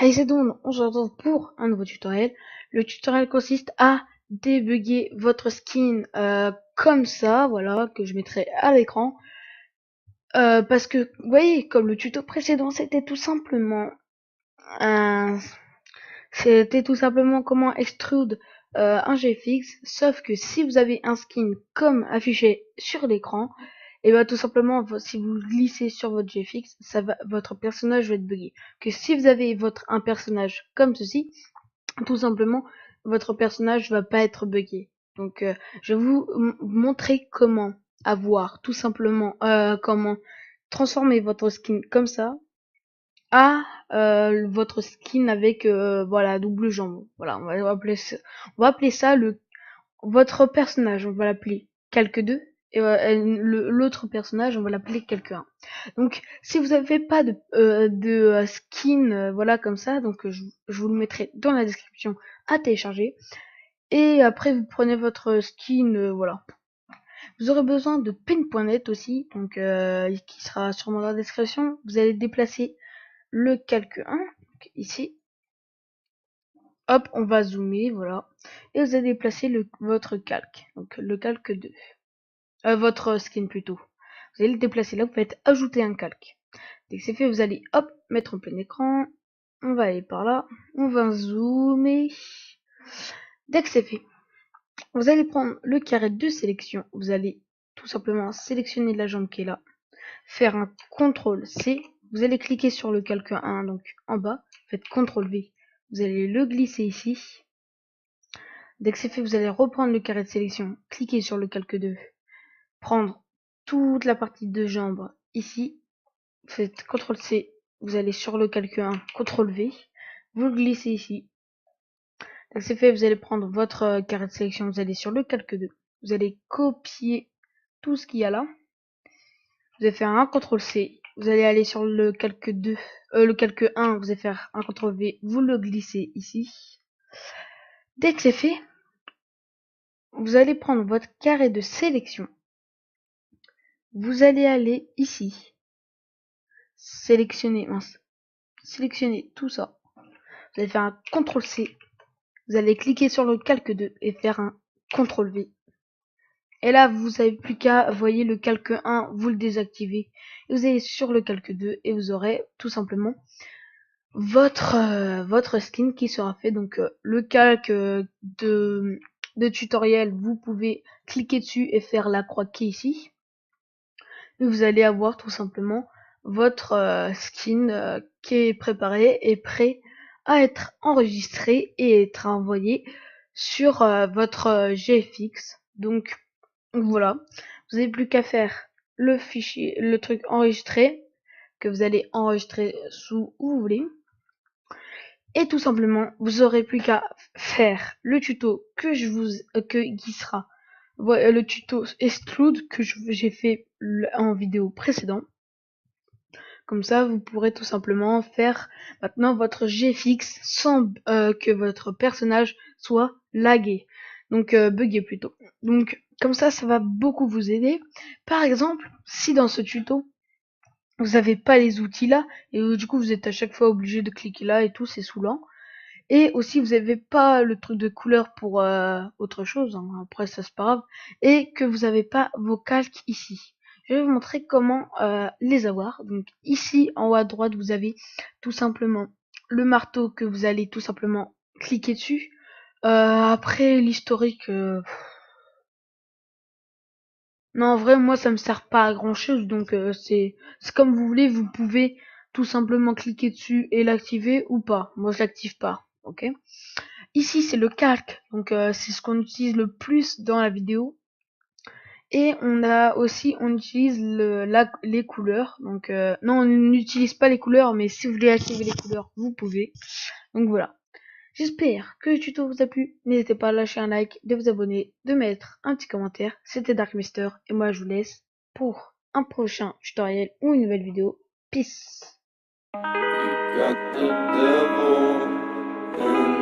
Hey, c'est donc, on se retrouve pour un nouveau tutoriel. Le tutoriel consiste à débugger votre skin comme ça, voilà, que je mettrai à l'écran. Parce que, vous voyez, comme le tuto précédent, un, c'était tout simplement comment extrude un GFX. Sauf que si vous avez un skin comme affiché sur l'écran, et bien tout simplement, si vous glissez sur votre GFX, votre personnage va être buggé. Que si vous avez un personnage comme ceci, tout simplement, votre personnage va pas être buggé. Donc, je vais vous montrer comment avoir tout simplement comment transformer votre skin comme ça à votre skin avec voilà double jambe. Voilà, on va appeler ça votre personnage. On va l'appeler calque 2 et l'autre personnage on va l'appeler calque 1. Donc si vous n'avez pas de skin voilà comme ça, donc je vous le mettrai dans la description à télécharger. Et après vous prenez votre skin, voilà. Vous aurez besoin de pin.net aussi, donc qui sera sûrement dans la description. Vous allez déplacer le calque 1, donc ici. Hop, on va zoomer, voilà. Et vous allez déplacer votre calque, donc le calque 2. Votre skin plutôt. Vous allez le déplacer là, vous faites ajouter un calque. Dès que c'est fait, vous allez hop, mettre en plein écran. On va aller par là. On va zoomer. Dès que c'est fait, vous allez prendre le carré de sélection. Vous allez tout simplement sélectionner la jambe qui est là. Faire un CTRL C. Vous allez cliquer sur le calque 1, donc en bas. Faites CTRL V. Vous allez le glisser ici. Dès que c'est fait, vous allez reprendre le carré de sélection. Cliquez sur le calque 2. Prendre toute la partie de jambe ici. Vous faites CTRL C. Vous allez sur le calque 1. CTRL V. Vous le glissez ici. Dès que c'est fait, vous allez prendre votre carré de sélection. Vous allez sur le calque 2. Vous allez copier tout ce qu'il y a là. Vous allez faire un CTRL C. Vous allez aller sur le calque 2, le calque 1, vous allez faire un CTRL V, vous le glissez ici. Dès que c'est fait, vous allez prendre votre carré de sélection. Vous allez aller ici. Sélectionner tout ça. Vous allez faire un CTRL C. Vous allez cliquer sur le calque 2 et faire un CTRL V. Et là, vous n'avez plus qu'à, voyez le calque 1, vous le désactivez. Et vous allez sur le calque 2 et vous aurez tout simplement votre skin qui sera fait. Donc le calque de tutoriel, vous pouvez cliquer dessus et faire la croix qui est ici. Et vous allez avoir tout simplement votre skin qui est préparé et prêt à être enregistré et être envoyé sur votre GFX. Donc voilà, vous n'avez plus qu'à faire le fichier, le truc enregistré que vous allez enregistrer sous où vous voulez. Et tout simplement, vous aurez plus qu'à faire le tuto qui sera le tuto extrude que j'ai fait en vidéo précédente. Comme ça, vous pourrez tout simplement faire maintenant votre GFX sans que votre personnage soit lagué. Donc buggé plutôt. Donc comme ça va beaucoup vous aider. Par exemple, si dans ce tuto, vous n'avez pas les outils là, et du coup vous êtes à chaque fois obligé de cliquer là et tout, c'est saoulant. Et aussi vous n'avez pas le truc de couleur pour autre chose, hein, après ça c'est pas grave, et que vous n'avez pas vos calques ici. Je vais vous montrer comment les avoir. Donc ici en haut à droite vous avez tout simplement le marteau que vous allez tout simplement cliquer dessus. Après l'historique, non en vrai moi ça me sert pas à grand chose, donc c'est comme vous voulez, vous pouvez tout simplement cliquer dessus et l'activer ou pas. Moi je l'active pas, ok. Ici, c'est le calque, donc c'est ce qu'on utilise le plus dans la vidéo. Et on utilise les couleurs. Donc non, on n'utilise pas les couleurs, mais si vous voulez activer les couleurs, vous pouvez. Donc voilà. J'espère que le tuto vous a plu. N'hésitez pas à lâcher un like, de vous abonner, de mettre un petit commentaire. C'était Dark Mister et moi je vous laisse pour un prochain tutoriel ou une nouvelle vidéo. Peace. You got the devil in